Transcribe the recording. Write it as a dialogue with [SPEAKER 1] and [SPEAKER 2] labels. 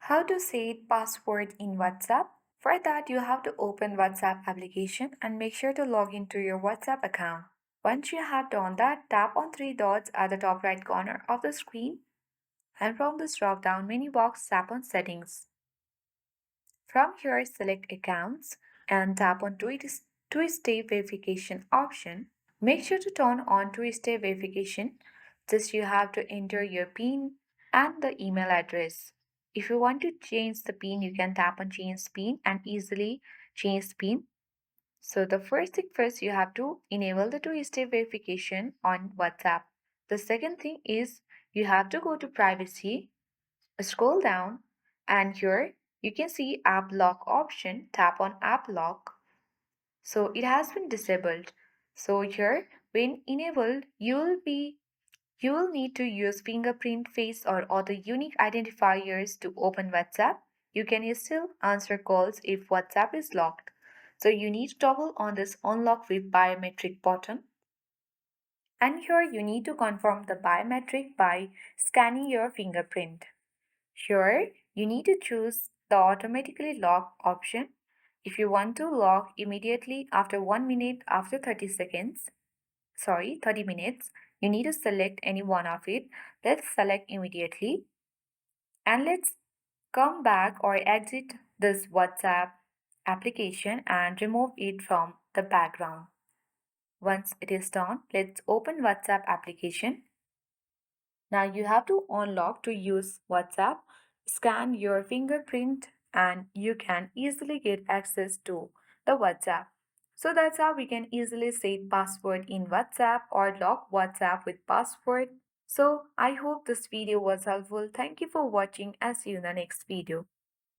[SPEAKER 1] How to set password in WhatsApp? For that, you have to open WhatsApp application and make sure to log into your WhatsApp account. Once you have done that, tap on three dots at the top right corner of the screen and from this drop down menu box, tap on Settings. From here, select Accounts and tap on two-step verification option. Make sure to turn on two-step verification. Just you have to enter your PIN and the email address. If you want to change the PIN, you can tap on Change PIN and easily change the PIN. So the first thing first, you have to enable the two-step verification on WhatsApp. The second thing is you have to go to Privacy, scroll down, and here you can see App Lock option. Tap on App Lock. So it has been disabled. So here when enabled, you will need to use fingerprint, face, or other unique identifiers to open WhatsApp. You can still answer calls if WhatsApp is locked. So you need to toggle on this unlock with biometric button. And here you need to confirm the biometric by scanning your fingerprint. Here you need to choose the automatically lock option. If you want to lock immediately after 1 minute after 30 seconds, 30 minutes, you need to select any one of it. Let's select immediately and let's come back or exit this WhatsApp application and remove it from the background. Once it is done, let's open WhatsApp application. Now you have to unlock to use WhatsApp, scan your fingerprint and you can easily get access to the WhatsApp. So that's how we can easily set password in WhatsApp or lock WhatsApp with password. So I hope this video was helpful. Thank you for watching and see you in the next video.